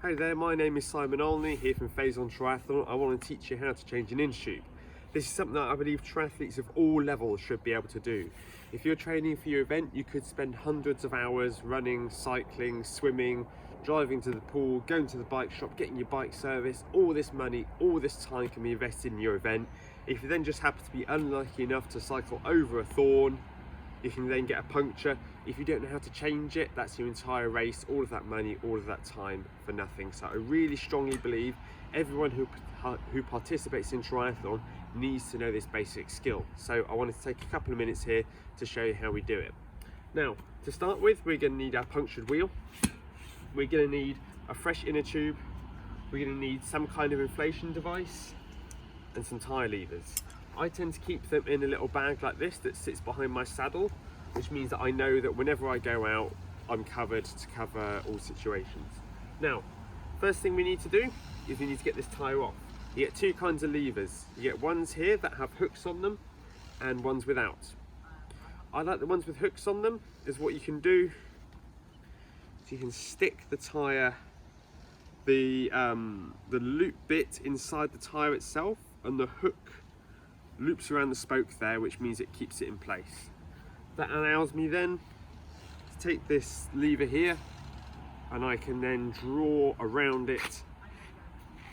Hey there, my name is Simon Olney here from Phazon Triathlon. I want to teach you how to change an inch tube. This is something that I believe triathletes of all levels should be able to do. If you're training for your event, you could spend hundreds of hours running, cycling, swimming, driving to the pool, going to the bike shop, getting your bike serviced. All this money, all this time can be invested in your event. If you then just happen to be unlucky enough to cycle over a thorn, you can then get a puncture. If you don't know how to change it, that's your entire race, all of that money, all of that time for nothing. So I really strongly believe everyone who participates in triathlon needs to know this basic skill. So I wanted to take a couple of minutes here to show you how we do it. Now, to start with, we're going to need our punctured wheel. We're going to need a fresh inner tube. We're going to need some kind of inflation device and some tyre levers. I tend to keep them in a little bag like this that sits behind my saddle, which means that I know that whenever I go out, I'm covered to cover all situations. Now, first thing we need to do is we need to get this tyre off. You get two kinds of levers. You get ones here that have hooks on them and ones without. I like the ones with hooks on them, is what you can do. So you can stick the tyre, the loop bit inside the tyre itself, and the hook loops around the spoke there, which means it keeps it in place. That allows me then to take this lever here and I can then draw around it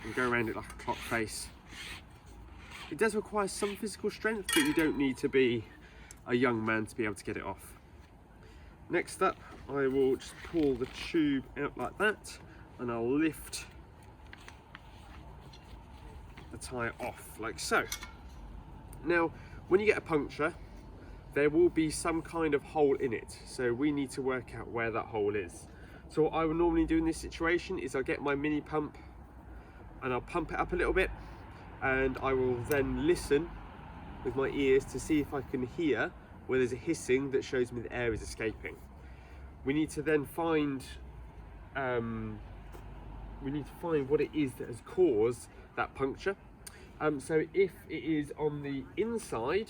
and go around it like a clock face. It does require some physical strength, but you don't need to be a young man to be able to get it off. Next up, I will just pull the tube out like that and I'll lift the tyre off like so. Now, when you get a puncture, there will be some kind of hole in it. So we need to work out where that hole is. So what I would normally do in this situation is I'll get my mini pump and I'll pump it up a little bit, and I will then listen with my ears to see if I can hear where there's a hissing that shows me the air is escaping. We need to then find what it is that has caused that puncture. So if it is on the inside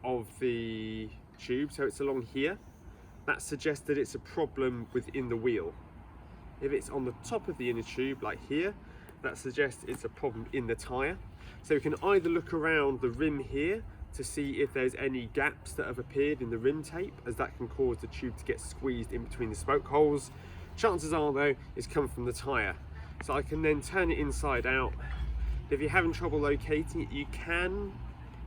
of the tube, so it's along here, that suggests that it's a problem within the wheel. If it's on the top of the inner tube, like here, that suggests it's a problem in the tyre. So we can either look around the rim here to see if there's any gaps that have appeared in the rim tape, as that can cause the tube to get squeezed in between the spoke holes. Chances are though, it's come from the tyre. So I can then turn it inside out. If you're having trouble locating it, you can,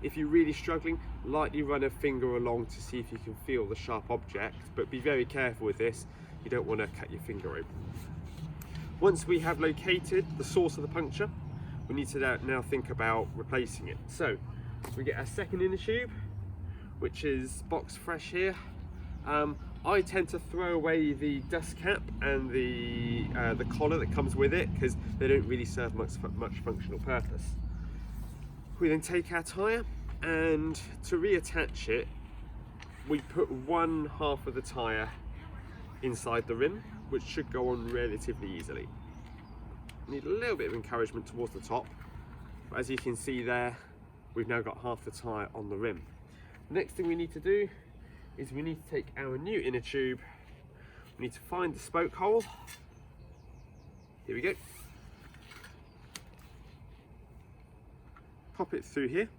if you're really struggling, lightly run a finger along to see if you can feel the sharp object, but be very careful with this. You don't want to cut your finger open. Once we have located the source of the puncture, we need to now think about replacing it. So we get our second inner tube, which is box fresh here. I tend to throw away the dust cap and the collar that comes with it, because they don't really serve much functional purpose. We then take our tyre, and to reattach it, we put one half of the tyre inside the rim, which should go on relatively easily. Need a little bit of encouragement towards the top, but as you can see there, we've now got half the tyre on the rim. The next thing we need to do is we need to take our new inner tube, we need to find the spoke hole. Here we go. Pop it through here,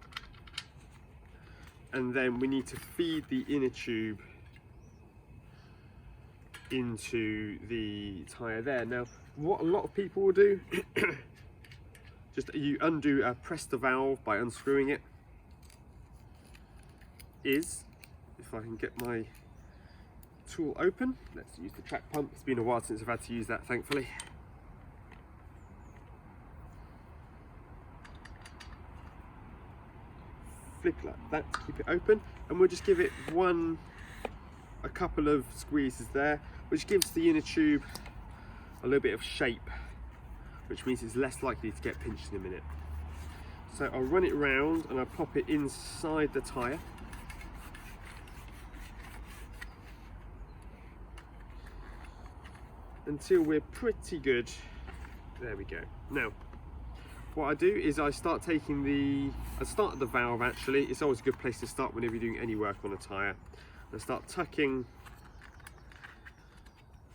and then we need to feed the inner tube into the tyre there. Now, what a lot of people will do, just you press the valve by unscrewing it, is, if I can get my tool open, let's use the track pump. It's been a while since I've had to use that, thankfully. Flick like that to keep it open, and we'll just give it a couple of squeezes there, which gives the inner tube a little bit of shape, which means it's less likely to get pinched in a minute. So I'll run it round and I'll pop it inside the tyre. Until we're pretty good. There we go. Now, what I do is I start at the valve actually. It's always a good place to start whenever you're doing any work on a tyre. I start tucking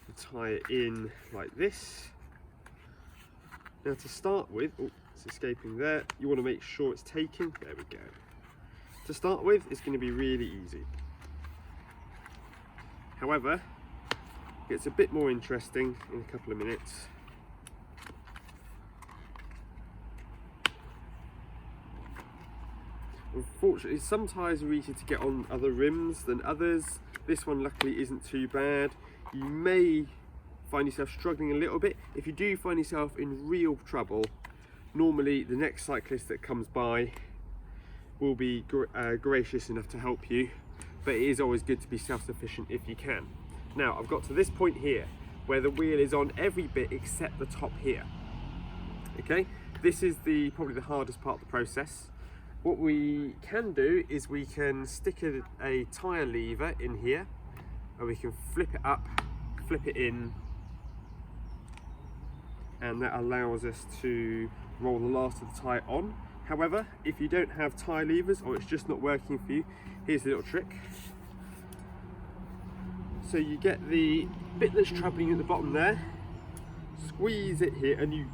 the tyre in like this. Now to start with, oh, it's escaping there, you want to make sure it's taking, there we go. To start with, it's going to be really easy. However, it gets a bit more interesting in a couple of minutes. Unfortunately, some tyres are easier to get on other rims than others. This one luckily isn't too bad. You may find yourself struggling a little bit. If you do find yourself in real trouble, normally the next cyclist that comes by will be gracious enough to help you, but it is always good to be self-sufficient if you can. Now I've got to this point here where the wheel is on every bit except the top here. Okay, this is probably the hardest part of the process. What we can do is we can stick a tyre lever in here, and we can flip it up, flip it in, and that allows us to roll the last of the tyre on. However, if you don't have tyre levers or it's just not working for you, here's the little trick. So you get the bit that's troubling you at the bottom there, squeeze it here, and you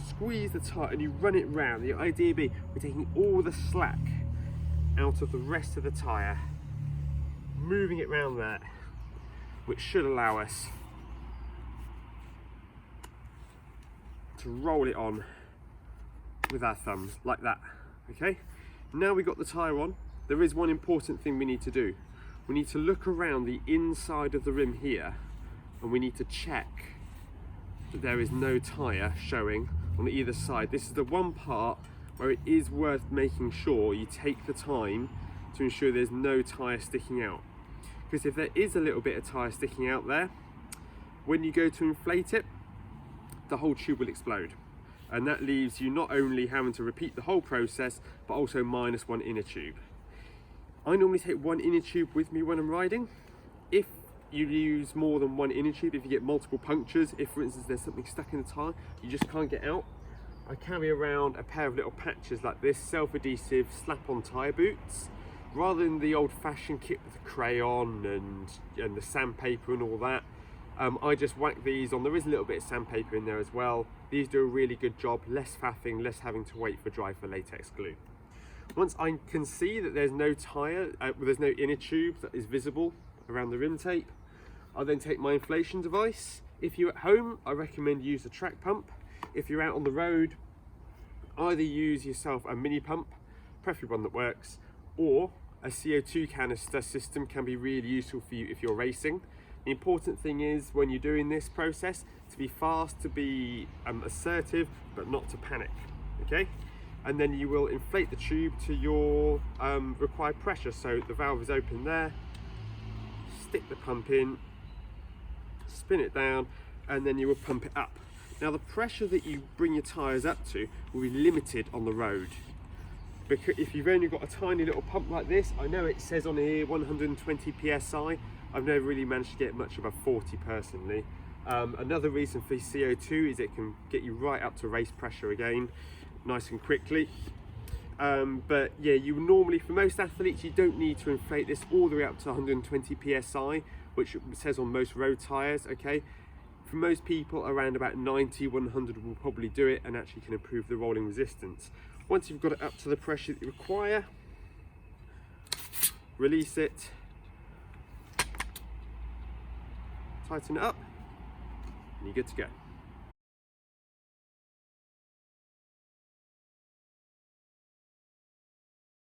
squeeze the tyre and you run it round. The idea being we're taking all the slack out of the rest of the tyre, moving it round there, which should allow us to roll it on with our thumbs like that. Okay, now we've got the tyre on, there is one important thing we need to do. We need to look around the inside of the rim here, and we need to check that there is no tyre showing on either side. This is the one part where it is worth making sure you take the time to ensure there's no tyre sticking out, because if there is a little bit of tyre sticking out there, when you go to inflate it, the whole tube will explode, and that leaves you not only having to repeat the whole process but also minus one inner tube. I normally take one inner tube with me when I'm riding. If you use more than one inner tube, if you get multiple punctures, if for instance there's something stuck in the tyre you just can't get out, I carry around a pair of little patches like this, self-adhesive slap-on tyre boots, rather than the old-fashioned kit with the crayon and the sandpaper and all that. I just whack these on. There is a little bit of sandpaper in there as well. These do a really good job, less faffing, less having to wait for dry for latex glue. Once I can see that there's no tyre, there's no inner tube that is visible around the rim tape, I'll then take my inflation device. If you're at home, I recommend use a track pump. If you're out on the road, either use yourself a mini pump, preferably one that works, or a CO2 canister system can be really useful for you if you're racing. The important thing is, when you're doing this process, to be fast, to be assertive, but not to panic, okay? And then you will inflate the tube to your required pressure. So the valve is open there, stick the pump in, spin it down, and then you will pump it up. Now the pressure that you bring your tyres up to will be limited on the road, because if you've only got a tiny little pump like this, I know it says on here 120 psi, I've never really managed to get much above 40 personally. Another reason for CO2 is it can get you right up to race pressure again, nice and quickly. But yeah, you normally, for most athletes, you don't need to inflate this all the way up to 120 psi, which it says on most road tyres, okay? For most people, around about 90, 100 will probably do it and actually can improve the rolling resistance. Once you've got it up to the pressure that you require, release it, tighten it up, and you're good to go.